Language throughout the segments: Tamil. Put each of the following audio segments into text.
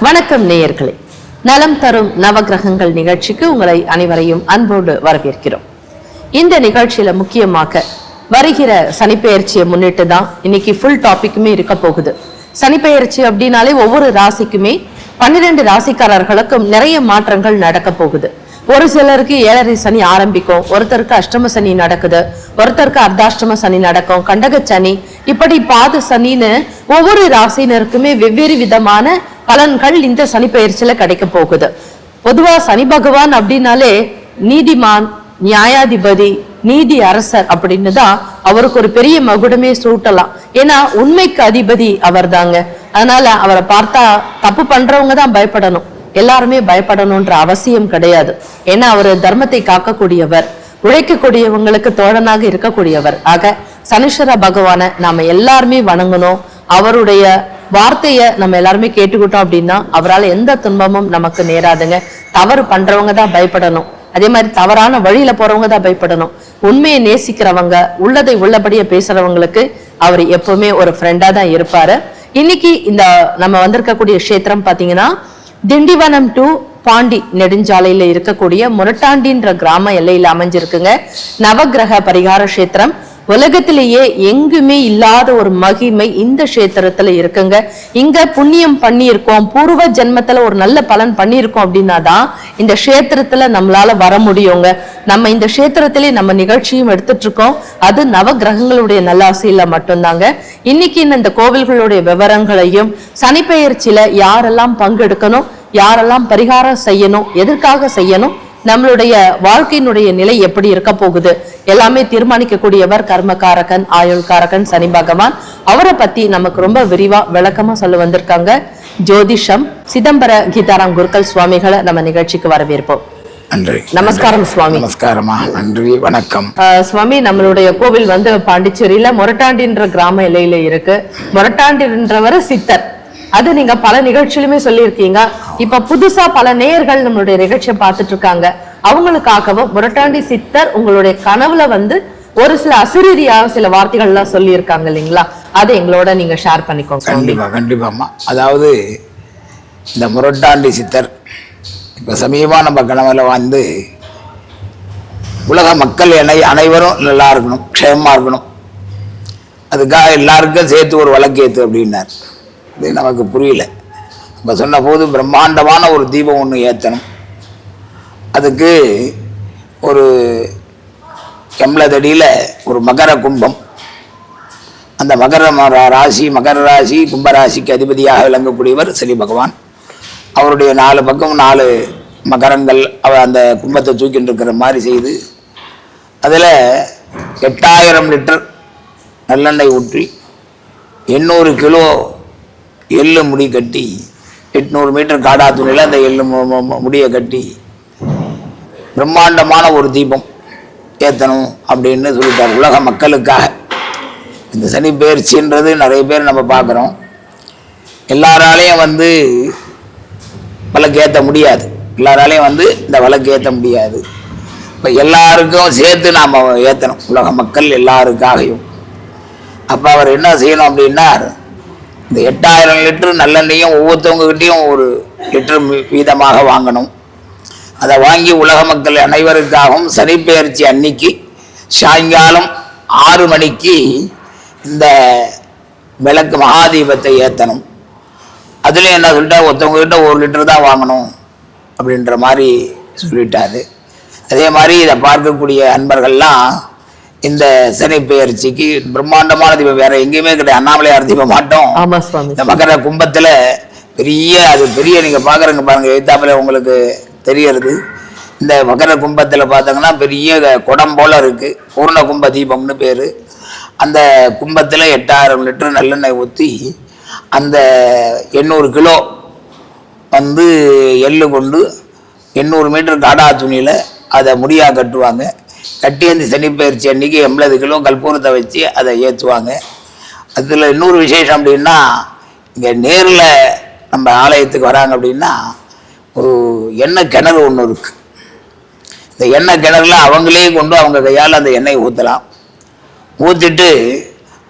வணக்கம் நேயர்களே, நலம் தரும் நவகிரகங்கள் நிகழ்ச்சிக்கு உங்களை அனைவரையும் அன்போடு வரவேற்கிறோம். இந்த நிகழ்ச்சியில முக்கியமாக வருகிற சனிப்பெயர்ச்சியை முன்னிட்டு தான் இன்னைக்கு ஃபுல் டாபிக்குமே இருக்க போகுது. சனிப்பெயர்ச்சி அப்படின்னாலே ஒவ்வொரு ராசிக்குமே 12 ராசிக்காரர்களுக்கும் நிறைய மாற்றங்கள் நடக்க போகுது. ஒரு சிலருக்கு 7.5 சனி ஆரம்பிக்கும், ஒருத்தருக்கு அஷ்டம சனி நடக்குது, ஒருத்தருக்கு அர்த்தாஷ்டம சனி நடக்கும், கண்டக சனி, இப்படி பாத சனின்னு ஒவ்வொரு ராசினருக்குமே வெவ்வேறு விதமான பலன்கள் இந்த சனி பயிற்சியில கிடைக்க போகுது. பொதுவா சனி பகவான் அப்படின்னாலே நீதிமான், நியாயாதிபதி, நீதி அரசர் அப்படின்னு தான் அவருக்கு ஒரு பெரிய மகுடமே சூட்டலாம். ஏன்னா உண்மைக்கு அதிபதி அவர் தாங்க. அதனால அவரை பார்த்தா தப்பு பண்றவங்க தான் பயப்படணும், எல்லாருமே பயப்படணும்ன்ற அவசியம் கிடையாது. ஏன்னா அவர் தர்மத்தை காக்கக்கூடியவர், உழைக்கக்கூடியவங்களுக்கு தோழனாக இருக்கக்கூடியவர். ஆக சனீஸ்வர பகவானை நாம எல்லாருமே வணங்கணும். அவருடைய வார்த்தைய நம்ம எல்லாருமே கேட்டுக்கிட்டோம் அப்படின்னா அவரால் எந்த துன்பமும் நமக்கு நேராதுங்க. தவறு பண்றவங்க தான் பயப்படணும், அதே மாதிரி தவறான வழியில போறவங்க தான் பயப்படணும். உண்மையை நேசிக்கிறவங்க, உள்ளதை உள்ளபடியே பேசுறவங்களுக்கு அவர் எப்பவுமே ஒரு ஃப்ரெண்டா தான் இருப்பாரு. இன்னைக்கு இந்த நம்ம வந்திருக்கக்கூடிய கஷேத்திரம் பாத்தீங்கன்னா திண்டிவனம் டு பாண்டி நெடுஞ்சாலையில இருக்கக்கூடிய முரட்டாண்டின்ற கிராம எல்லையில அமைஞ்சிருக்குங்க. நவகிரக பரிகார கஷேத்திரம். உலகத்திலேயே எங்குமே இல்லாத ஒரு மகிமை இந்த கஷேத்திரத்துல இருக்குங்க. இங்க புண்ணியம் பண்ணியிருக்கோம், பூர்வ ஜென்மத்துல ஒரு நல்ல பலன் பண்ணியிருக்கோம் அப்படின்னா தான் இந்த கஷேத்திரத்துல நம்மளால வர முடியுங்க. நம்ம இந்த கஷேத்திரத்திலே நம்ம நிகழ்ச்சியும் எடுத்துட்டு இருக்கோம். அது நவகிரகங்களுடைய நல்லாசையில மட்டும்தாங்க. இன்னைக்கு இந்த கோவில்களுடைய விவரங்களையும், சனிப்பெயர்ச்சியில யாரெல்லாம் பங்கெடுக்கணும், யாரெல்லாம் பரிகாரம் செய்யணும், எதற்காக செய்யணும், நம்மளுடைய வாழ்க்கையினுடைய நிலை எப்படி இருக்க போகுது, எல்லாமே தீர்மானிக்கக்கூடியவர் கர்மகாரகன், ஆயுள்காரகன் சனி பகவான். அவரை பத்தி நமக்கு ரொம்ப விரிவா விளக்கமா சொல்ல வந்திருக்காங்க ஜோதிஷம் சிதம்பர கீதாராம் குருக்கள் சுவாமிகளை நம்ம நிகழ்ச்சிக்கு வரவேற்போம். நன்றி. நமஸ்காரம் சுவாமி. நமஸ்காரமா, நன்றி, வணக்கம் சுவாமி. நம்மளுடைய கோவில் பாண்டிச்சேரியில முரட்டாண்டின்ற கிராம எல்லையில இருக்கு. முரட்டாண்டின்றவர் சித்தர், அது நீங்க பல நிகழ்ச்சியிலுமே சொல்லியிருக்கீங்க. இப்ப புதுசா பல நேயர்கள் நம்மளுடைய நிகழ்ச்சியை பார்த்துட்டு இருக்காங்க. அவங்களுக்காகவும் முரட்டாண்டி சித்தர் உங்களுடைய கனவுல ஒரு சில அசிரீதியாக சில வார்த்தைகள் எல்லாம் சொல்லி இருக்காங்க இல்லைங்களா, அதை எங்களோட நீங்க ஷேர் பண்ணிக்கோங்க. கண்டிப்பா கண்டிப்பாமா. அதாவது இந்த முரட்டாண்டி சித்தர் இப்ப சமீபமா நம்ம கனவுல உலக மக்கள் அனைவரும் நல்லா இருக்கணும், க்ஷேமமா இருக்கணும், அதுக்காக எல்லாருக்கும் சேர்த்து ஒரு வழக்கேத்து அப்படின்னார். இது நமக்கு புரியல. இப்போ சொன்ன போது பிரம்மாண்டமான ஒரு தீபம் ஒன்று ஏற்றணும். அதுக்கு ஒரு எம்லதடியில் ஒரு மகர கும்பம், அந்த மகர ராசி கும்பராசிக்கு அதிபதியாக விளங்கக்கூடியவர் சனி பகவான். அவருடைய 4 பக்கம் 4 மகரங்கள் அந்த கும்பத்தை தூக்கிட்டு இருக்கிற மாதிரி செய்து அதில் 8000 லிட்டர் நல்லெண்ணெய் ஊற்றி 800 கிலோ எள்ளு முடி கட்டி 800 மீட்டர் காடா துணியில் அந்த எள்ளு முடியை கட்டி பிரம்மாண்டமான ஒரு தீபம் ஏற்றணும் அப்படின்னு சொல்லிட்டார் உலக மக்களுக்காக. இந்த சனி பெயர்ச்சின்றது நிறைய பேர் நம்ம பார்க்குறோம், எல்லாராலையும் வழக்கு ஏற்ற முடியாது, எல்லாராலையும் இந்த வழக்கு ஏற்ற முடியாது. இப்போ எல்லாருக்கும் சேர்த்து நாம் ஏற்றணும், உலக மக்கள் எல்லாருக்காகவும். அப்போ அவர் என்ன செய்யணும் அப்படின்னா, இந்த 8000 லிட்டர் நல்லெண்ணையும் ஒவ்வொருத்தவங்ககிட்டையும் 1 லிட்டர் வீதமாக வாங்கணும். அதை வாங்கி உலக மக்கள் அனைவருக்காகவும் சனிப்பெயர்ச்சி அன்னைக்கு சாயங்காலம் 6 மணிக்கு இந்த விளக்கு மகாதீபத்தை ஏற்றணும். அதுல என்ன சொல்லிட்டா, ஒருத்தவங்ககிட்ட 1 லிட்டர் தான் வாங்கணும் அப்படின்ற மாதிரி சொல்லிட்டாரு. அதே மாதிரி இதை பார்க்கக்கூடிய அன்பர்கள்லாம் இந்த சனி பெயர்ச்சிக்கு பிரம்மாண்டமான தீபம் வேற எங்கேயுமே கிடையாது, அண்ணாமலையார் தீபம் மாட்டோம். இந்த மகர கும்பத்துல பெரிய நீங்க பாக்குறங்க பாருங்க, எழுத்தாப்புல உங்களுக்கு தெரியறது. இந்த மகர கும்பத்துல பாத்தீங்கன்னா பெரிய குடம் போல இருக்கு, பூர்ண கும்ப தீபம்னு பேரு. அந்த கும்பத்துல 8000 லிட்டர் நல்லெண்ணெய் ஊற்றி அந்த 800 கிலோ எள்ளு கொண்டு 800 மீட்டர் காடா துணியில அதை முடியா கட்டுவாங்க. கட்டி அந்த சனிப்பெயர்ச்சி அன்னைக்கு 80 கிலோ கற்பூரத்தை வச்சு அதை ஏற்றுவாங்க. அதில் இன்னொரு விசேஷம் அப்படின்னா, இங்கே நேரில் நம்ம ஆலயத்துக்கு வராங்க அப்படின்னா ஒரு எண்ணெய் கிணறு ஒன்று இருக்குது. இந்த எண்ணெய் கிணறுல அவங்களே கொண்டு அவங்க கையால் அந்த எண்ணெய் ஊற்றலாம். ஊற்றிட்டு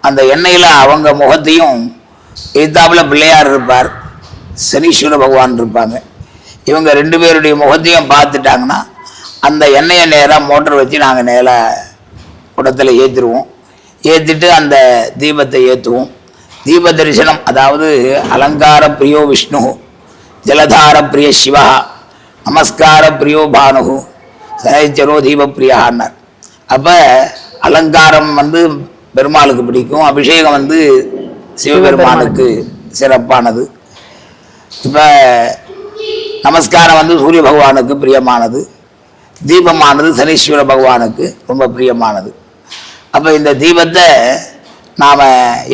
அந்த எண்ணெயில் அவங்க முகத்தையும் எதிர்த்தாப்புல பிள்ளையார் இருப்பார், சனீஸ்வர பகவான் இருப்பாங்க. இவங்க 2 பேருடைய முகத்தையும் பார்த்துட்டாங்கன்னா அந்த எண்ணெயை நேராக மோட்டர் வச்சு நாங்கள் நேராக குடத்தில் ஏற்றிடுவோம். ஏற்றிட்டு அந்த தீபத்தை ஏற்றுவோம். தீப தரிசனம், அதாவது அலங்கார பிரியோ விஷ்ணு, ஜலதார பிரிய சிவா, நமஸ்கார பிரியோ பானு, சனைச்சரோ தீப பிரியான்னார். அப்போ அலங்காரம் வந்து பெருமாளுக்கு பிடிக்கும், அபிஷேகம் வந்து சிவபெருமானுக்கு சிறப்பானது. இப்போ நமஸ்காரம் வந்து சூரிய பகவானுக்கு பிரியமானது, தீபமானது சனீஸ்வர பகவானுக்கு ரொம்ப பிரியமானது. அப்போ இந்த தீபத்தை நாம்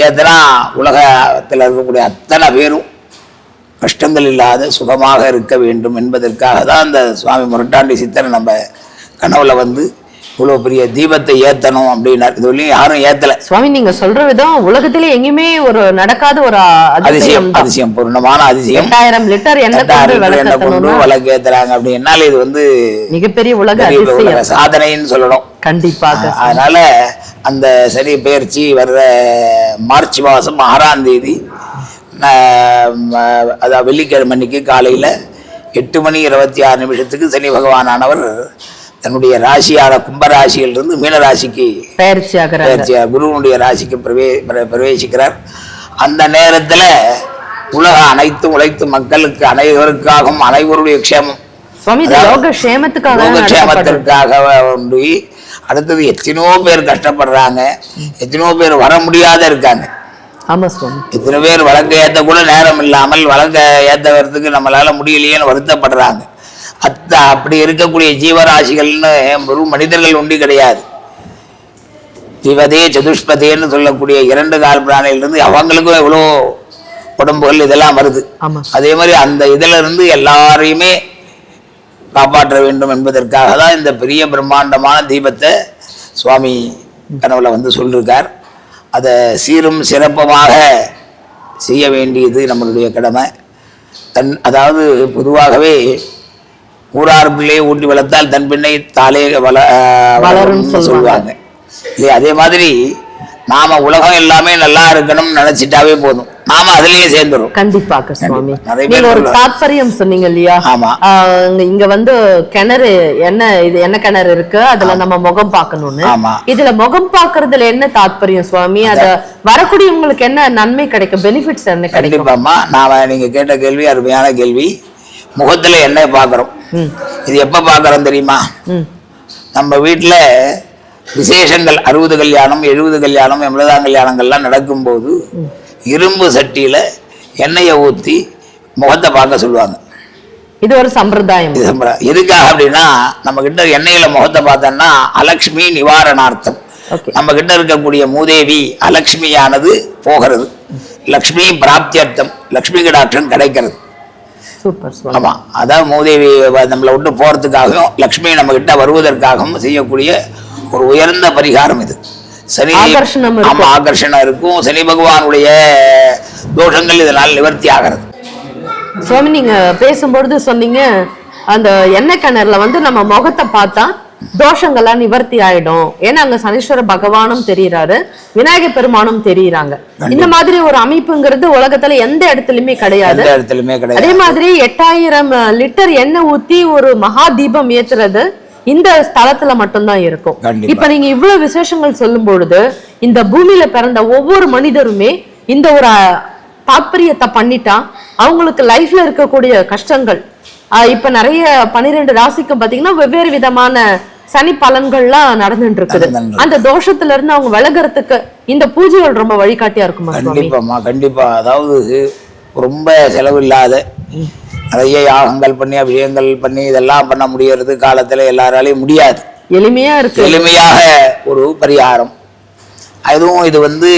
ஏற்றினா உலகத்தில் இருக்கக்கூடிய அத்தனை பேரும் கஷ்டங்கள் இல்லாத சுகமாக இருக்க வேண்டும் என்பதற்காக தான் இந்த சுவாமி முரட்டாண்டி சித்தர் நம்ம கனவுல வந்து இவ்வளோ பெரிய தீபத்தை ஏற்றணும் அப்படின்னார். இது வரையும் யாரும் ஏற்றலை. சுவாமி நீங்க சொல்ற விதம் உலகத்திலே எங்கேயுமே ஒரு நடக்காத ஒரு அதிசயம், பூர்ணமான அதிசயம். 8000 லிட்டர் எண்ணெய் கொண்டு விளக்கு ஏத்துறாங்க அப்படின்னால இது வந்து மிகப்பெரிய உலக சாதனைன்னு சொல்லணும். கண்டிப்பாக. அதனால அந்த சனி பெயர்ச்சி வர்ற மார்ச் மாதம் 6ஆம் தேதி, அதாவது வெள்ளிக்கிழமை அன்னைக்கு காலையில் 8:26 சனி பகவானானவர் தன்னுடைய ராசியான கும்பராசியிலிருந்து மீனராசிக்கு குருவனுடைய ராசிக்கு பிரவேசிக்கிறார். அந்த நேரத்தில் உலக அனைத்தும் உழைத்து மக்களுக்கு அனைவருக்காகவும் அனைவருடைய க்ஷேமம் யோகக்ஷேமத்திற்காக உண்டு. அடுத்தது எத்தனையோ பேர் கஷ்டப்படுறாங்க, எத்தனையோ பேர் வர முடியாத இருக்காங்க. எத்தனை பேர் வழக்கு ஏற்ற கூட நேரம் இல்லாமல் வழக்க ஏற்ற வரதுக்கு நம்மளால முடியலையேன்னு வருத்தப்படுறாங்க. அப்படி இருக்கக்கூடிய ஜீவராசிகள்னு ஒரு மனிதர்கள் உண்டு கிடையாது. ஜீவதே சதுஷ்பதேன்னு சொல்லக்கூடிய 2 கால் பிராணியிலிருந்து அவங்களுக்கும் எவ்வளோ உடம்புகள் இதெல்லாம் வருது. அதே மாதிரி அந்த இதுல இருந்து எல்லாரையுமே காப்பாற்ற வேண்டும் என்பதற்காக தான் இந்த பெரிய பிரம்மாண்டமான தீபத்தை சுவாமி கனவுல வந்து சொல்லியிருக்கார். அதை சீரும் சிறப்பமாக செய்ய வேண்டியது நம்மளுடைய கடமை. அதாவது பொதுவாகவே ஊரார் பிள்ளையை ஊட்டி வளர்த்தால் தன் பின்னை தாலே வளரும் சொல்லுவாங்க இல்லையா? அதே மாதிரி நாம உலகம் எல்லாமே நல்லா இருக்கணும்னு நினைச்சிட்டாவே போதும், நாம அதுலயே சேர்ந்துரும். கண்டிப்பாக சுவாமி. நீங்க ஒரு தாத்பரியம் சொன்னீங்க இல்லையா? ஆமா. இங்க வந்து கிணறு என்ன கிணறு இருக்கு, அதுல நம்ம முகம் பார்க்கணும்னு. இதுல முகம் பாக்குறதுல என்ன தாத்பரியம் சுவாமி? அத வரக்கூடியவங்களுக்கு என்ன நன்மை கிடைக்கும், பெனிஃபிட்ஸ் என்ன கிடைக்கும்? கண்டிப்பாமா. நாம நீங்க கேட்ட கேள்வி அருமையான கேள்வி. முகத்துல என்ன பாக்குறோம், இது எப்ப பாக்குறோம் தெரியுமா? நம்ம வீட்டுல விசேஷங்கள் 60 கல்யாணம் 70 கல்யாணம் 80 கல்யாணங்கள்லாம் நடக்கும்போது இரும்பு சட்டியில எண்ணெயை ஊற்றி முகத்தை பார்க்க சொல்லுவாங்க. இது ஒரு சம்பிரதாயம். எதுக்காக அப்படின்னா, நம்ம கிட்ட எண்ணெயில முகத்தை பார்த்தோம்னா அலக்ஷ்மி நிவாரணார்த்தம். நம்ம கிட்ட இருக்கக்கூடிய மூதேவி அலக்ஷ்மியானது போகிறது, லக்ஷ்மி பிராப்தியர்த்தம், லக்ஷ்மி கடாட்சம் கிடைக்கிறது. ஆமா, அதான் மூதேவி நம்மளை விட்டு போறதுக்காகவும் லக்ஷ்மி நம்ம கிட்ட வருவதற்காகவும் செய்யக்கூடிய ஒரு உயர்ந்த பரிகாரம் இது. சனி ஆகர்ஷணம் இருக்கும். சனி பகவானுடைய தோஷங்கள் இதனால் நிவர்த்தி ஆகிறது. சுவாமி நீங்க பேசும்பொழுது சொன்னீங்க, அந்த எண்ணெய் கிணறுல வந்து நம்ம முகத்தை பார்த்தா தோஷங்கள்லாம் நிவர்த்தி ஆயிடும். ஏன்னா அங்க சனீஸ்வர பகவானும் தெரியுறாரு, விநாயகர் பெருமானும் தெரியுறாங்க. இந்த மாதிரி ஒரு அமைப்புங்கிறது உலகத்துல எந்த இடத்துலயுமே கிடையாது. அதே மாதிரி 8000 லிட்டர் எண்ணெய் ஊத்தி ஒரு மகா தீபம் ஏத்துறது இந்த ஸ்தலத்துல மட்டும்தான் இருக்கும். இப்ப நீங்க இவ்வளவு விசேஷங்கள் சொல்லும் பொழுது இந்த பூமியில பிறந்த ஒவ்வொரு மனிதருமே இந்த ஒரு தாற்பயத்தை பண்ணிட்டா அவங்களுக்கு லைஃப்ல இருக்கக்கூடிய கஷ்டங்கள், இப்ப நிறைய 12 ராசிக்கும் பாத்தீங்கன்னா வெவ்வேறு விதமான சனி பலன்கள்லாம் நடந்துட்டு இருக்குது. அந்த தோஷத்துல இருந்து அவங்க விலகிறதுக்கு இந்த பூஜைகள் ரொம்ப வழிகாட்டியா இருக்குமா? கண்டிப்பாமா, கண்டிப்பா. அதாவது ரொம்ப செலவு இல்லாத நிறைய யாகங்கள் பண்ணி அபிஷேகங்கள் பண்ணி இதெல்லாம் பண்ண முடியறது காலத்துல எல்லாராலையும் முடியாது. எளிமையா இருக்கு, எளிமையாக ஒரு பரிகாரம். அதுவும் இது வந்து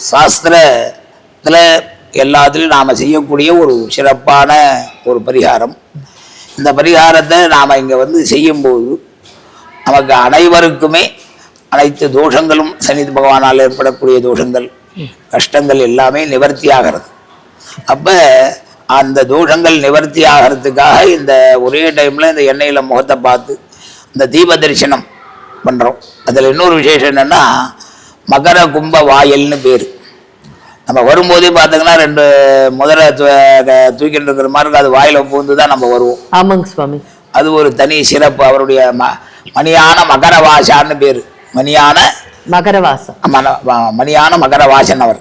சாஸ்திரத்துல எல்லாத்துலயும் நாம செய்யக்கூடிய ஒரு சிறப்பான ஒரு பரிகாரம். இந்த பரிகாரத்தை நாம இங்க வந்து செய்யும்போது நமக்கு அனைவருக்குமே அனைத்து தோஷங்களும், சனி பகவானால் ஏற்படக்கூடிய தோஷங்கள் கஷ்டங்கள் எல்லாமே நிவர்த்தி ஆகிறது. அப்ப அந்த தோஷங்கள் நிவர்த்தி ஆகிறதுக்காக இந்த ஒரே டைம்ல இந்த எண்ணெயில முகத்தை பார்த்து இந்த தீப தரிசனம் பண்றோம். அதுல இன்னொரு விசேஷம் என்னன்னா, மகர கும்ப வாயல்னு பேரு. நம்ம வரும்போதே பார்த்தீங்கன்னா 2 முதல்ல தூக்கிட்டு இருக்கிற மாதிரி இருக்கும். அது வாயில பூந்து தான் நம்ம வருவோம். ஆமாங்க சுவாமி. அது ஒரு தனி சிறப்பு. அவருடைய மணியான மகரவாசான்னு பேரு. மணியான மகரவாசம், மணியான மகரவாசன் அவர்.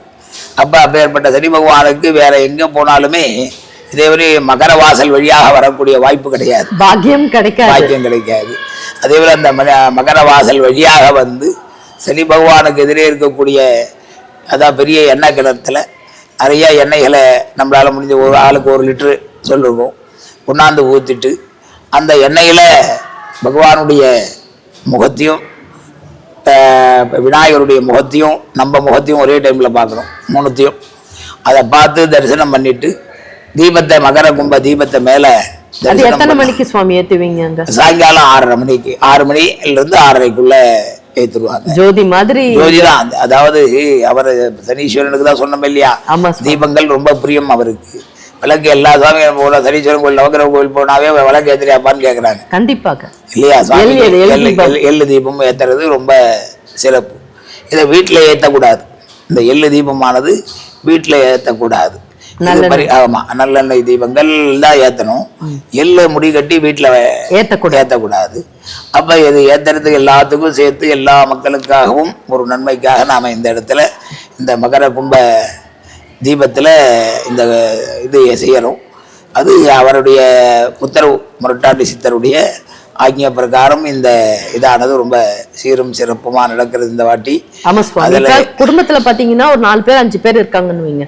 அப்பேற்பட்ட சனி பகவானுக்கு வேற எங்க போனாலுமே இதேவரை மகரவாசல் வழியாக வரக்கூடிய வாய்ப்பு கிடையாது, பாக்கியம் கிடைக்காது. அதே போல அந்த மகரவாசல் வழியாக வந்து சனி பகவானுக்கு எதிரே இருக்கக்கூடிய அதான் பெரிய எண்ணெய் கிணத்துல நிறைய எண்ணெய்களை நம்மளால முடிஞ்ச ஒரு ஆளுக்கு 1 லிட்டரு சொல்லுவோம் கொண்டாந்து ஊற்றிட்டு அந்த எண்ணெயில பகவானுடைய முகத்தையும் விநாயகருடைய முகத்தையும் நம்ம முகத்தையும் ஒரே டைம்ல பார்க்குறோம். 3த்தையும் அதை பார்த்து தரிசனம் பண்ணிட்டு தீபத்தை மகர கும்ப தீபத்தை மேல எத்தனை மணிக்கு சுவாமி ஏத்துவீங்க? சாயங்காலம் 6:30 மணிக்கு, 6 மணிலிருந்து 6:30க்குள்ள ஏத்துருவாங்க. ஜோதி மாதிரி ஜோதிதான். அதாவது அவர் சனீஸ்வரனுக்கு தான் சொன்னோம் இல்லையா, தீபங்கள் ரொம்ப பிரியம் அவருக்கு. விளக்கு எல்லா சுவாமியும் போல சனீஸ்வரன் கோயில் நவகிரக கோயில் போனாவே விளக்கு ஏத்துறியாப்பான்னு கேட்கறாங்க. கண்டிப்பாக இல்லையா? எள்ளு தீபம் ஏத்துறது ரொம்ப சிறப்பு. இதை வீட்டுல ஏத்தக்கூடாது. இந்த எள்ளு தீபமானது வீட்டுல ஏத்தக்கூடாது. ஆமா, நல்லெண்ணெய் தீபங்கள் தான் ஏத்தணும். எள்ளு முடி கட்டி வீட்டுல ஏத்தக்கூடாது. அப்ப இது ஏத்துறதுக்கு எல்லாத்துக்கும் சேர்த்து எல்லா மக்களுக்காகவும் ஒரு நன்மைக்காக நாம இந்த இடத்துல இந்த மகர கும்ப தீபத்துல இந்த இது செய்யறோம். அது அவருடைய உத்தரவு, முரட்டாண்டி சித்தருடைய ஆக்ஞை பிரகாரம் இந்த இதானது ரொம்ப சீரும் சிறப்புமா நடக்கிறது இந்த வாட்டி. குடும்பத்துல பாத்தீங்கன்னா ஒரு 4 பேர் 5 பேர் இருக்காங்கன்னு வைங்க.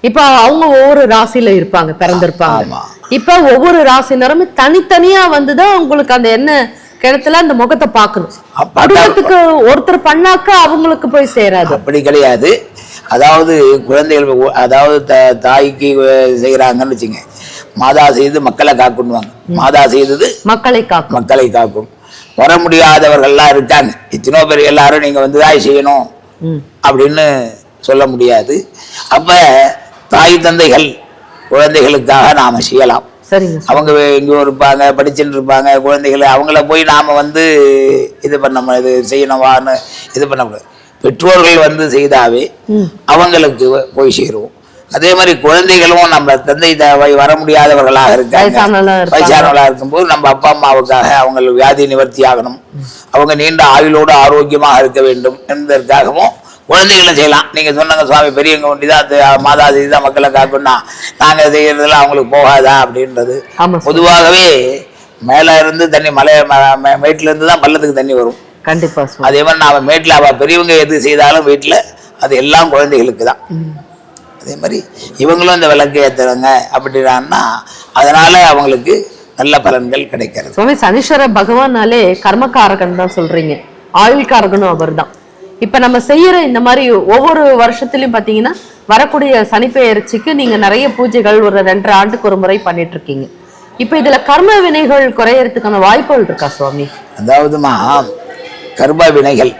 இப்ப அவங்க ஒவ்வொரு ராசியில இருப்பாங்க, பிறந்திருப்பாங்க. இப்ப ஒவ்வொரு ராசினரும் தனித்தனியா வந்துதான் உங்களுக்கு அந்த என்ன கிணத்துல அந்த முகத்தை பார்க்கணும். குடும்பத்துக்கு ஒருத்தர் பண்ணாக்க அவங்களுக்கு போய் சேராது. அப்படி கிடையாது. அதாவது குழந்தைகள், அதாவது தாய்க்கு செய்யறாங்கன்னு வச்சுங்க, மாதா செய்து மக்களை காக்குன்னுவாங்க. மாதா செய்தது மக்களை காக்கும். வர முடியாதவர்கள்லாம் இருக்காங்க, இத்தனோ பேர், எல்லாரும் நீங்க வந்து தாய் செய்யணும் அப்படின்னு சொல்ல முடியாது. அப்ப தாய் தந்தைகள் குழந்தைகளுக்காக நாம செய்யலாம். அவங்க எங்கேயோ இருப்பாங்க, படிச்சுட்டு இருப்பாங்க, குழந்தைகளை அவங்கள போய் நாம வந்து இது பண்ண இது செய்யணும்வான்னு இது பண்ணக்கூடாது. பெற்றோர்கள் வந்து செய்தாவே அவங்களுக்கு போய் சேருவோம். அதே மாதிரி குழந்தைகளும் நம்ம தந்தை வர முடியாதவர்களாக இருக்காங்க, வயசானவர்களாக இருக்கும்போது நம்ம அப்பா அம்மாவுக்காக அவங்க வியாதி நிவர்த்தி ஆகணும், அவங்க நீண்ட ஆயுளோடு ஆரோக்கியமாக இருக்க வேண்டும் என்பதற்காகவும் குழந்தைகளை செய்யலாம். நீங்க சொன்னாங்க சுவாமி பெரியவங்க ஒண்டிதான் மாதா செய்தான் மக்களை காக்குன்னா நாங்க செய்யறதுல அவங்களுக்கு போகாதா அப்படின்றது. பொதுவாகவே மேல இருந்து தண்ணி மேட்டுல இருந்து தான் பள்ளத்துக்கு தண்ணி வரும். கண்டிப்பா. அதே மாதிரி நாம மேட்டுல பெரியவங்க எது செய்தாலும் வீட்டுல அது எல்லாம் குழந்தைகளுக்கு தான். அதே மாதிரி இவங்களும் இந்த விளக்கு ஏத்துறாங்க அப்படின்னா அதனால அவங்களுக்கு நல்ல பலன்கள் கிடைக்கிறது. சுவாமி சனீஸ்வர பகவானாலே கர்மக்காரகன் தான் சொல்றீங்க, ஆயுள்காரகனும் அவர் தான். இப்ப நம்ம செய்யற இந்த மாதிரி ஒவ்வொரு வருஷத்துலயும் பாத்தீங்கன்னா வரக்கூடிய சனிப்பெயர்ச்சிக்கு நீங்க நிறைய பூஜைகள் ஒரு 2.5 ஆண்டுக்கு ஒரு முறை பண்ணிட்டு இருக்கீங்க. இப்ப இதுல கர்ம வினைகள் குறையறதுக்கான வாய்ப்புகள் இருக்கா சுவாமி? அதாவதுமா கர்ம வினைகள்,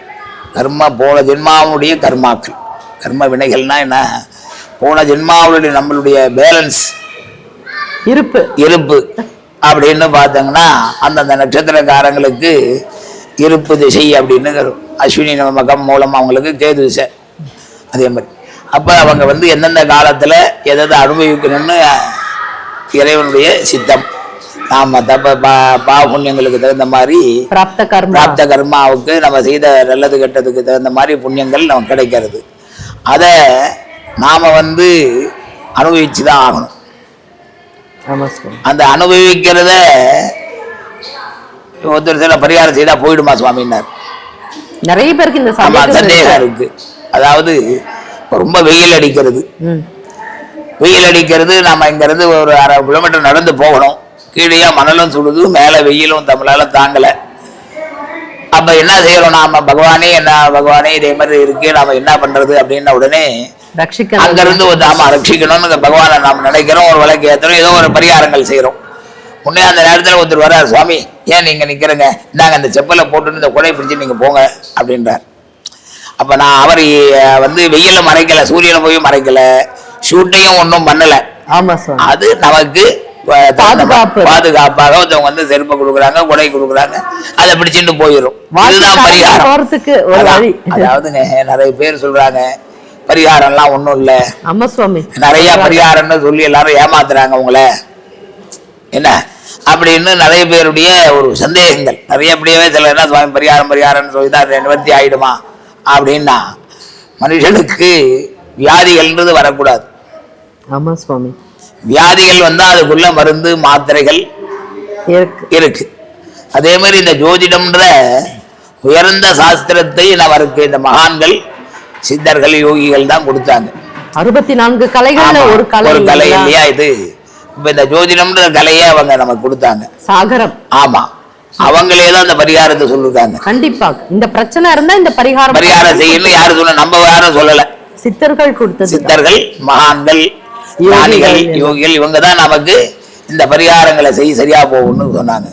கர்ம போன ஜென்மாவுடைய கர்மாக்கள். கர்ம வினைகள்னா என்ன? போன ஜென்மாவுடைய நம்மளுடைய பேலன்ஸ் இருப்பு அப்படின்னு பார்த்தோங்கன்னா அந்தந்த நட்சத்திரக்காரங்களுக்கு இருப்பு திசை அப்படின்னு அஸ்வினி மகம் மூலம் அவங்களுக்கு கேது திசை. அதே மாதிரி அப்ப அவங்க வந்து எந்தெந்த காலத்துல எதாவது அனுபவிக்கணும்னு இறைவனுடைய சித்தம். நாம புண்ணியங்களுக்கு தகுந்த மாதிரி பிராப்த கர்மாவுக்கு நம்ம செய்த நல்லது கெட்டதுக்கு தகுந்த மாதிரி புண்ணியங்கள் நமக்கு கிடைக்கிறது. அத நாம வந்து அனுபவிச்சுதான் ஆகணும். அந்த அனுபவிக்கிறத ஒருத்தர் சில பரிகாரம் செய்தா போயிடுமா சுவாமின்னார். நிறைய பேருக்கு இந்த சந்தேகம் இருக்கு. அதாவது ரொம்ப வெயில் அடிக்கிறது, நாம இங்க இருந்து ஒரு 1/2 கிலோமீட்டர் நடந்து போகணும். கீழே மணலும் சுடுது, மேல வெயிலும் நம்மளால தாங்கல. அப்ப என்ன செய்யறோம் நாம? பகவானே இதே மாதிரி இருக்கு, நாம என்ன பண்றது அப்படின்ன உடனே அங்க இருந்து நாம ரட்சிக்கணும்னு பகவானை நாம நினைக்கிறோம். ஒரு விளக்கு ஏத்துறோம், ஏதோ ஒரு பரிகாரங்கள் செய்யறோம். முன்னே அந்த நேரத்துல ஒருத்தர் வர்றாரு, சுவாமி ஏன் நீங்க நிக்கிறங்க, இந்தாங்க அந்த செப்பலை போட்டு இந்த கொடை பிடிச்சி நீங்க போங்க அப்படின்றார். அப்ப நான் அவர் வந்து வெயில மறைக்கல, சூரியனை போய் மறைக்கல, ஷூட்டையும் ஒன்றும் பண்ணல. அது நமக்கு பாதுகாப்பாக ஒருத்தவங்க வந்து செருப்பை கொடுக்குறாங்க, கொடை கொடுக்குறாங்க, அதை பிடிச்சிட்டு போயிடும். இதுதான் பரிகாரம். அதாவது நிறைய பேர் சொல்றாங்க பரிகாரம்லாம் ஒன்றும் இல்லை, ஆமா சுவாமி, நிறைய பரிகாரம்னு சொல்லி எல்லாரும் ஏமாத்துறாங்க உங்களை என்ன அப்படின்னு நிறைய பேருடைய ஒரு சந்தேகங்கள். நிறைய அப்படியே சில என்ன சுவாமி பரிகாரம்னு சொல்லி தான் நிவர்த்தி ஆயிடுமா அப்படின்னா, மனுஷனுக்கு வியாதிகள்ன்றது வரக்கூடாது. ஆமா சுவாமி, வியாதிகள் வந்தா அதுக்குள்ள மருந்து மாத்திரைகள் இருக்கு. அதே மாதிரி இந்த ஜோதிடம்ன்ற உயர்ந்த சாஸ்திரத்தை அவருக்கு இந்த மகான்கள் சித்தர்கள் யோகிகள் தான் கொடுத்தாங்க. 64 கலைகள்ல ஒரு கலை இல்லையா இது? இப்ப இந்த ஜோதிடம்ன்ற கலையை அவங்க நமக்கு கொடுத்தாங்க, சாகரம். ஆமா, அவங்களே தான் இந்த பரிகாரத்தை சொல்லிருக்காங்க. கண்டிப்பா இந்த பிரச்சனை இருந்தா இந்த பரிகாரம் செய்யணும். யாரு சொல்ல, நம்ம யாரும் சொல்லல, சித்தர்கள் கொடுத்த சித்தர்கள், மகான்கள், ஞானிகள், யோகிகள், இவங்க தான் நமக்கு இந்த பரிகாரங்களை செய்ய சரியா போகணும்னு சொன்னாங்க.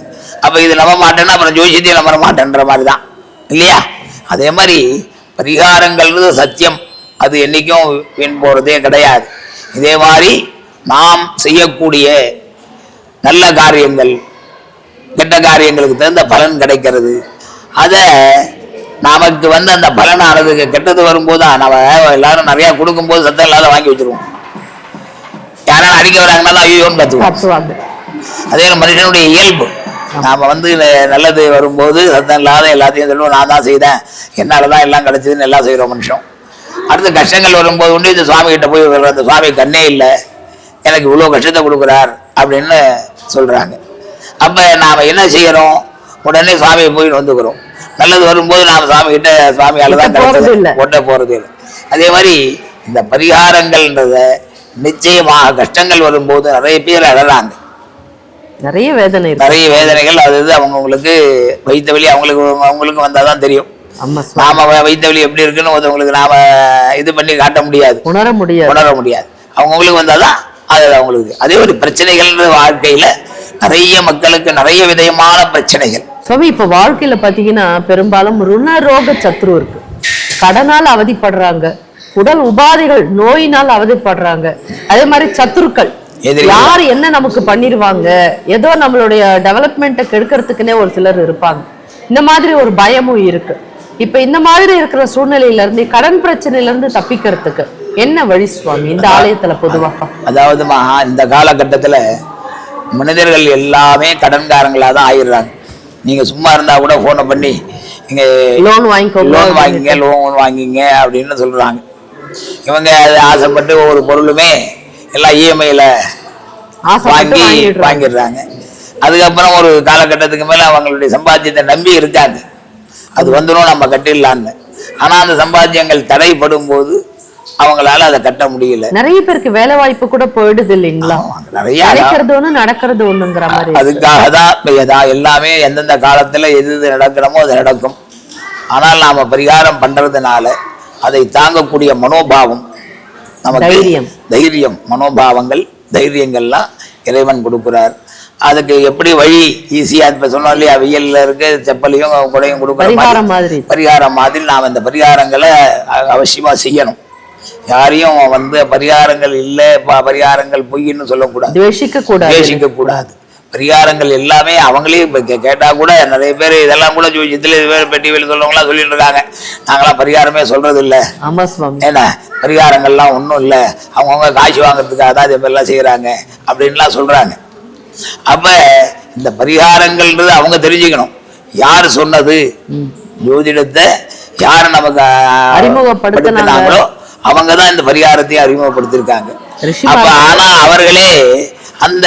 அப்ப இது நம்ப மாட்டேன்னா அப்புறம் ஜோசியத்தையும் நம்ப மாட்டேன்ற மாதிரி தான் இல்லையா? அதே மாதிரி பரிகாரங்கள்ன்றது சத்தியம், அது என்னைக்கும் வீண் போறதே கிடையாது. இதே மாதிரி நாம் செய்யக்கூடிய நல்ல காரியங்கள் கெட்ட காரியங்களுக்கு தகுந்த பலன் கிடைக்கிறது. அதை நமக்கு வந்து அந்த பலனானது கெட்டது வரும்போது நம்ம எல்லாரும் நிறைய கொடுக்கும்போது சத்தம் இல்லாத வாங்கி வச்சிருவோம். யாராலும் அடிக்க வராங்கன்னா ஐயோன்னு கத்துவாங்க. அதே மனுஷனுடைய இயல்பு. நாம வந்து நல்லது வரும்போது சத்தம் இல்லாத எல்லாத்தையும் சொல்லுவோம், நான் தான் செய்தேன், என்னாலதான் எல்லாம் கிடைச்சதுன்னு எல்லாம் செய்யறோம் மனுஷன். அடுத்து கஷ்டங்கள் வரும்போது உண்டு இந்த சுவாமி கிட்ட போய் அந்த சுவாமி கண்ணே இல்லை, எனக்கு இவ்வளவு கஷ்டத்தை கொடுக்குறார் அப்படின்னு சொல்றாங்க. அப்ப நாம என்ன செய்யறோம், உடனே சுவாமியை போய் வந்துக்கிறோம். நல்லது வரும்போது நாம சுவாமி கிட்ட சுவாமியாலதான் கிடைச்சது ஒட்ட போறது இல்லை. அதே மாதிரி இந்த பரிகாரங்கள்ன்றத நிச்சயமாக கஷ்டங்கள் வரும்போது நிறைய பேர் அழறாங்க, நிறைய வேதனைகள். அது அவங்களுக்கு வைத்த வலி அவங்களுக்கு வந்தாதான் தெரியும். நாம வைத்த வலி எப்படி இருக்குன்னு ஒருத்தவங்களுக்கு நாம இது பண்ணி காட்ட முடியாது, உணர முடியாது. அவங்களுக்கு வந்தாதான் அது அவங்களுக்கு. அதே ஒரு பிரச்சனைகள் வாழ்க்கையில நிறைய மக்களுக்கு நிறைய விதமான பிரச்சனைகள். இப்ப வாழ்க்கையில பாத்தீங்கன்னா பெரும்பாலும் ருணரோக சத்ரு இருக்கு, கடனால் அவதிப்படுறாங்க, உடல் உபாதைகள் நோயினால் அவதிப்படுறாங்க. அதே மாதிரி சத்துருக்கள் யார் என்ன நமக்கு பண்ணிருவாங்க, ஏதோ நம்மளுடைய டெவலப்மெண்ட்டை கெடுக்கிறதுக்குன்னே ஒரு சிலர் இருப்பாங்க. இந்த மாதிரி ஒரு பயமும் இருக்கு. இப்ப இந்த மாதிரி இருக்கிற சூழ்நிலையில இருந்து கடன் பிரச்சனையில இருந்து தப்பிக்கிறதுக்கு என்ன வழி சுவாமி இந்த ஆலயத்துல பொதுவாக? அதாவதுமா இந்த காலகட்டத்துல மனிதர்கள் எல்லாமே கடன்காரங்களா தான் ஆயிடுறாங்க. நீங்க சும்மா இருந்தா கூட போனை பண்ணி இங்க லோன் வாங்கிங்க அப்படின்னு சொல்றாங்க. இவங்க ஆசைப்பட்டு ஒரு பொருளுமே எல்லாம் இஎம்ஐல வாங்கிடுறாங்க. அதுக்கப்புறம் ஒரு காலகட்டத்துக்கு மேல அவங்களுடைய சம்பாத்தியத்தை நம்பி இருக்காங்க, அது வந்துடும் நம்ம கட்டிடலான்னு. ஆனா அந்த சம்பாத்தியங்கள் தடைப்படும் போது அவங்களால அதை கட்ட முடியல. நிறைய பேருக்கு வேலை வாய்ப்பு கூட போயிடுது இல்லைங்களா? நிறைய நடக்கிறது ஒண்ணுங்கிற மாதிரி. அதுக்காக தான் எல்லாமே எந்தெந்த காலத்துல எது நடக்கிறமோ அது நடக்கும். ஆனால் நாம பரிகாரம் பண்றதுனால அதை தாங்கக்கூடிய மனோபாவம் நமக்கு, தைரியம், மனோபாவங்கள், தைரியங்கள்லாம் இறைவன் கொடுக்கிறார். அதுக்கு எப்படி வழி ஈஸியா இப்ப சொன்னோம் இல்லையா, வெயில்ல இருக்க செப்பலையும் குடையும் கொடுக்குற பரிகாரம் மாதிரி நாம் இந்த பரிகாரங்களை அவசியமா செய்யணும். யாரையும் வந்து பரிகாரங்கள் இல்லை, பரிகாரங்கள் பொய்ன்னு சொல்லக்கூடாது, துவேஷிக்க கூடாது. பரிகாரங்கள் எல்லாமே அவங்களே கேட்டா கூட நிறைய பேர் இதெல்லாம் கூட ஜோதியத்துல பெட்டிவேல் சொல்லவங்களாம் சொல்லிட்டு இருக்காங்க, நாங்களாம் பரிகாரமே சொல்றது இல்லை. ஏன்னா பரிகாரங்கள்லாம் ஒன்றும் இல்லை, அவங்கவுங்க காசு வாங்குறதுக்காக தான் இது மாதிரிலாம் செய்யறாங்க அப்படின்லாம் சொல்றாங்க. அப்ப இந்த பரிகாரங்கள்ன்றது அவங்க தெரிஞ்சுக்கணும், யார் சொன்னது, ஜோதிடத்தை யார் நமக்கு அறிமுகப்படுத்தினாங்களோ அவங்கதான் இந்த பரிகாரத்தையும் அறிமுகப்படுத்திருக்காங்க. அப்ப ஆனா அவர்களே அந்த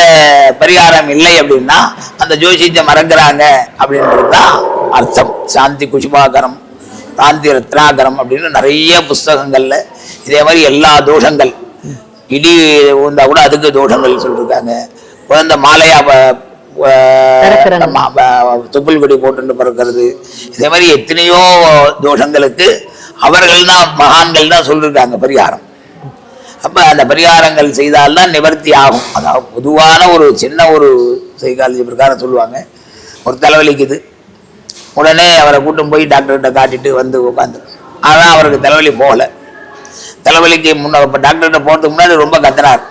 பரிகாரம் இல்லை அப்படின்னா அந்த ஜோசியத்தை மறக்கிறாங்க அப்படின்றதுதான் அர்த்தம். சாந்தி குஷிபாகரம், சாந்தி ரத்னாகரம் அப்படின்னு நிறைய புஸ்தகங்கள்ல இதே மாதிரி எல்லா தோஷங்கள், இடி ஊந்தா கூட அதுக்கு தோஷங்கள் சொல்லிருக்காங்க. குழந்தை மாலையா தொப்புள் கொடி போட்டு பிறக்கிறது, இதே மாதிரி எத்தனையோ தோஷங்களுக்கு அவர்கள் தான் மகான்கள் தான் சொல்லிருக்காங்க பரிகாரம். அப்ப அந்த பரிகாரங்கள் செய்தால்தான் நிவர்த்தி ஆகும். அதாவது பொதுவான ஒரு சின்ன ஒரு சைக்காலஜி பிரகாரம் சொல்லுவாங்க, ஒரு தலைவலிக்குது, உடனே அவரை கூட்டும் போய் டாக்டர்கிட்ட காட்டிட்டு வந்து உட்காந்து, ஆனால் அவருக்கு தலைவலி போகலை. தலைவலிக்கு இப்போ டாக்டர்கிட்ட போகிறதுக்கு முன்னாடி ரொம்ப கத்துனார்.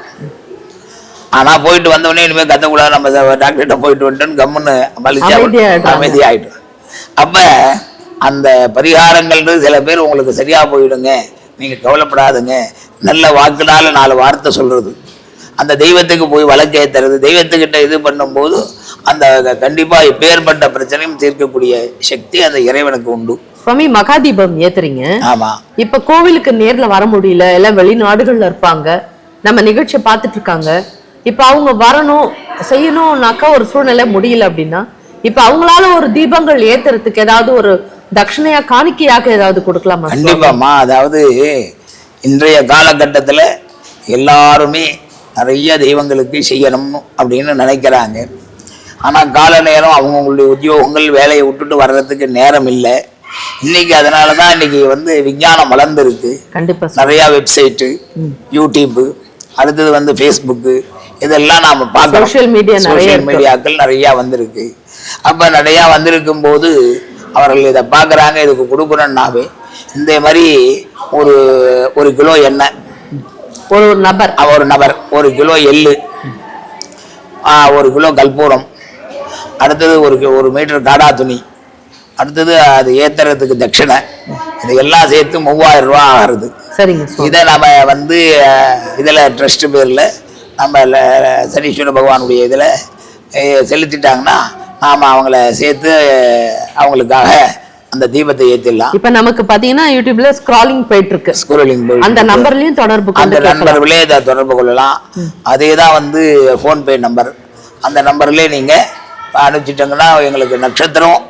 ஆனால் போயிட்டு வந்தவொடனே இனிமேல் கத்தக்கூடாது, நம்ம டாக்டர்கிட்ட போயிட்டு வந்துட்டோன்னு கம்முன்னு அமைதியாகிட்டோம். அப்போ அந்த பரிகாரங்கள்ன்றது சில பேர் உங்களுக்கு சரியாக போயிடுங்க, நீங்க கவலைப்படாதுங்க. நல்ல வாக்குனால 4 வார்த்தை சொல்றது, அந்த தெய்வத்துக்கு போய் வழக்கு ஏத்துறது, தெய்வத்துக்கிட்ட இது பண்ணும்போது அந்த கண்டிப்பா எப்பேற்பட்ட பிரச்சனையும் தீர்க்கக்கூடிய சக்தி அந்த இறைவனுக்கு உண்டு. சுவாமி, மகாதீபம் ஏத்துறீங்க. ஆமா. இப்ப கோவிலுக்கு நேர்ல வர முடியல, எல்லாம் வெளிநாடுகள்ல இருப்பாங்க, நம்ம நிகழ்ச்சியை பார்த்துட்டு இருக்காங்க. இப்ப அவங்க வரணும் செய்யணும்னாக்கா ஒரு சூழ்நிலை முடியல அப்படின்னா, இப்ப அவங்களால ஒரு தீபங்கள் ஏத்துறதுக்கு ஏதாவது ஒரு தட்சணையா காணிக்கையாக ஏதாவது கொடுக்கலாமா? கண்டிப்பாமா. அதாவது இன்றைய காலகட்டத்துல எல்லாருமே நிறைய தெய்வங்களுக்கு செய்யணும் அப்படின்னு நினைக்கிறாங்க. ஆனா கால நேரம் அவங்களுடைய உத்தியோகங்கள் வேலையை விட்டுட்டு வர்றதுக்கு நேரம் இல்லை இன்னைக்கு. அதனாலதான் இன்னைக்கு விஞ்ஞானம் வளர்ந்துருக்கு. கண்டிப்பா. நிறைய வெப்சைட்டு, யூடியூப், அடுத்தது ஃபேஸ்புக்கு, இதெல்லாம் நாம பார்க்கிறோம். சோஷியல் மீடியாக்கள் நிறைய வந்திருக்கு. அப்ப நிறைய வந்திருக்கும் போது அவர்கள் இதை பார்க்குறாங்க. இதுக்கு கொடுக்கணும்னாவே இந்த மாதிரி ஒரு கிலோ எண்ணெய், ஒரு நபர் 1 கிலோ எள்ளு, 1 கிலோ கற்பூரம், அடுத்தது 1 மீட்டர் காடா துணி, அடுத்தது அது ஏத்துறதுக்கு தட்சணை, இது எல்லாம் சேர்த்து 3000 ரூபா ஆகிறது. இதை நம்ம இதுல ட்ரஸ்ட் பேர்ல நம்ம சனீஸ்வர பகவானுடைய இதுல செலுத்திட்டாங்கன்னா நாம அவங்கள சேர்த்து அவங்களுக்காக அந்த தீபத்தை ஏத்திடலாம். இப்ப நமக்கு பாத்தீங்கன்னா யூடியூப்ல ஸ்க்ராலிங் போயிட்டு இருக்கு. அந்த நம்பர்லயும் தொடர்பு கொள்ளலாம். அதேதான் போன்பே நம்பர். அந்த நம்பர்லயே நீங்க அனுப்பிச்சிட்டீங்கன்னா எங்களுக்கு நட்சத்திரம்,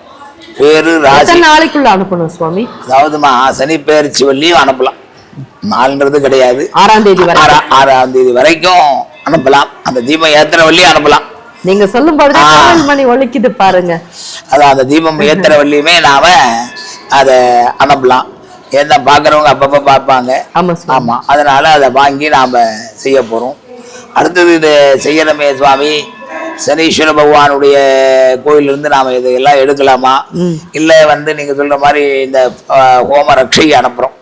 பேரு, ராசி, நாளைக்குள்ள அனுப்பணும் சுவாமி. அதாவதுமா சனி பெயர்ச்சி வள்ளியும் அனுப்பலாம். நாளுன்றது கிடையாது. 6ஆம் தேதி வரைக்கும் அனுப்பலாம். அந்த தீபம் ஏத்துற வள்ளியும் அனுப்பலாம். நீங்க சொல்லும் போது மணி ஒலிக்குது பாருங்க. அதான் அந்த தீபம் ஏத்துற வள்ளியுமே நாம அதை அனுப்பலாம். என்ன பாக்குறவங்க அப்பப்ப பார்ப்பாங்க. ஆமா, அதனால அதை வாங்கி நாம செய்ய போறோம். அடுத்தது இது செய்யணுமே சுவாமி, சனீஸ்வர பகவானுடைய கோயிலிருந்து நாம இதெல்லாம் எடுக்கலாமா? இல்ல நீங்க சொல்ற மாதிரி இந்த ஹோம ரட்சை அனுப்புறோம்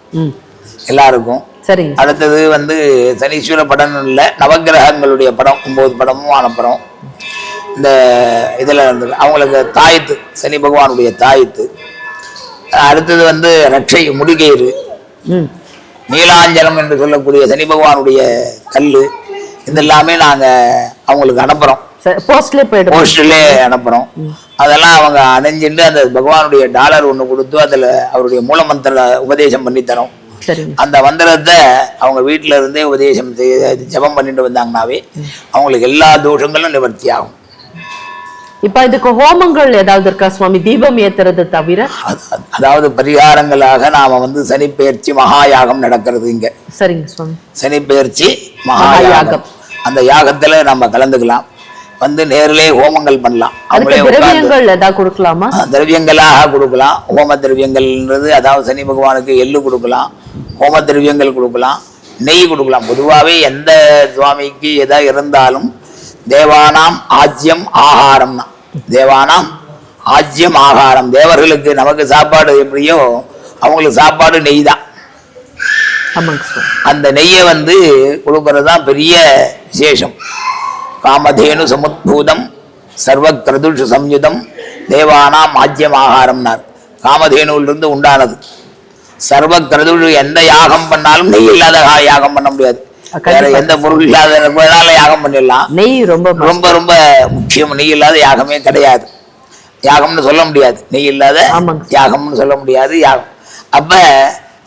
எல்லாருக்கும். அடுத்தது சனீஸ்வர படம் இல்ல, நவகிரகங்களுடைய படம் 9 படமும் அனுப்புறோம். இந்த இதுல அவங்களுக்கு தாயத்து, சனி பகவானுடைய தாயத்து. அடுத்தது ரட்சை முடிகயிறு, நீலாஞ்சலம் என்று சொல்லக்கூடிய சனி பகவானுடைய கல்லு, இதெல்லாமே நாங்க அவங்களுக்கு அனுப்புறோம். போஸ்ட்லயே அனுப்புறோம். அதெல்லாம் அவங்க அணைஞ்சிட்டு அந்த பகவானுடைய டாலர் ஒண்ணு கொடுத்து அதுல அவருடைய மூலமந்திர உபதேசம் பண்ணி தரோம். அந்த மந்திரத்தை அவங்க வீட்டுல இருந்தே உபதேசம் ஜபம் பண்ணிட்டு வந்தாங்கன்னாவே அவங்களுக்கு எல்லா தோஷங்களும் நிவர்த்தி ஆகும். இப்ப இதுக்கு ஹோமங்கள் ஏதாவது இருக்கா சுவாமி, தீபம் ஏத்துறது தவிர? அதாவது பரிகாரங்களாக நாம சனி பெயர்ச்சி மகாயாகம் நடக்கிறது இங்க. சரிங்க சுவாமி. சனி பெயர்ச்சி மகாயாகம், அந்த யாகத்துல நம்ம கலந்துக்கலாம். நேரிலே ஹோமங்கள் பண்ணலாம். திரவியங்கள் ஏதாவது கொடுக்கலாமா? திரவியங்களாக கொடுக்கலாம். ஹோம திரவியங்கள்ன்றது அதாவது சனி பகவானுக்கு எள்ளு கொடுக்கலாம், ஹோம திரவியங்கள் கொடுக்கலாம், நெய் கொடுக்கலாம். பொதுவாகவே எந்த சுவாமிக்கு எதா இருந்தாலும் தேவானாம் ஆஜ்யம் ஆகாரம்னா, தேவானாம் ஆஜ்யம் ஆகாரம். தேவர்களுக்கு நமக்கு சாப்பாடு எப்படியோ அவங்களுக்கு சாப்பாடு நெய் தான். அந்த நெய்யை கொடுக்கறது தான் பெரிய விசேஷம். காமதேனு சமுத்பூதம் சர்வ கிரதுஷு சம்யுதம் தேவானாம் ஆஜ்யம் ஆகாரம்னார். காமதேனுவிலிருந்து உண்டானது. சர்வ கிரதுஷு எந்த யாகம் பண்ணாலும் நெய் இல்லாத யாகம் பண்ண முடியாது. வேற எந்த பொருள் இல்லாத யாகம் பண்ணிடலாம். நெய் ரொம்ப ரொம்ப ரொம்ப முக்கியம். நெய் இல்லாத யாகமே கிடையாது. யாகம்னு சொல்ல முடியாது, நெய் இல்லாத யாகம்னு சொல்ல முடியாது. யாகம் அப்ப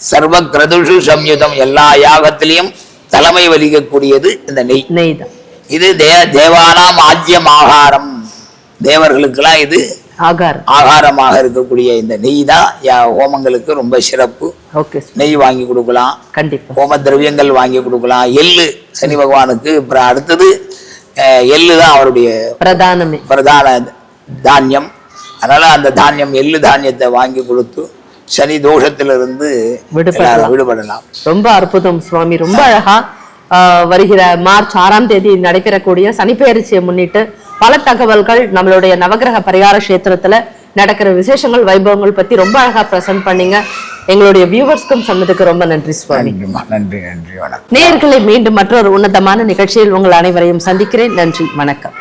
சர்வ கிரதுஷு சம்யுதம், எல்லா யாகத்திலையும் தலைமை வலிக்கக்கூடியது இந்த நெய். நெய் தான். இது தேவானாம் ஆஜ்யம் ஆகாரம். தேவர்களுக்கெல்லாம் இது ஆகாரமாக இருக்கக்கூடிய இந்த நெய் தான் ஹோமங்களுக்கு ரொம்ப சிறப்பு. நெய் வாங்கி கொடுக்கலாம், ஹோம திரவியங்கள் வாங்கி கொடுக்கலாம். எள்ளு சனி பகவானுக்கு அடுத்தது எள்ளு தான் அவருடைய பிரதான தானியம். அதனால அந்த தானியம், எள்ளு தானியத்தை வாங்கி கொடுத்து சனி தோஷத்திலிருந்து விடுபடலாம். ரொம்ப அற்புதம் சுவாமி, ரொம்ப அழகா. வருகிற மார்ச் 6ஆம் தேதி நடைபெறக்கூடிய சனிப்பெயர்ச்சியை முன்னிட்டு பல தகவல்கள், நம்மளுடைய நவகிரக பரிகார கஷேத்திரத்துல நடக்கிற விசேஷங்கள், வைபவங்கள் பத்தி ரொம்ப அழகா பிரசன்ட் பண்ணீங்க. எங்களுடைய வியூவர்ஸ்க்கும் சொன்னதுக்கு ரொம்ப நன்றி சுவாமி. நன்றி நன்றி. வணக்கம் நேயர்களை, மீண்டும் மற்றொரு உன்னதமான நிகழ்ச்சியில் உங்கள் அனைவரையும் சந்திக்கிறேன். நன்றி, வணக்கம்.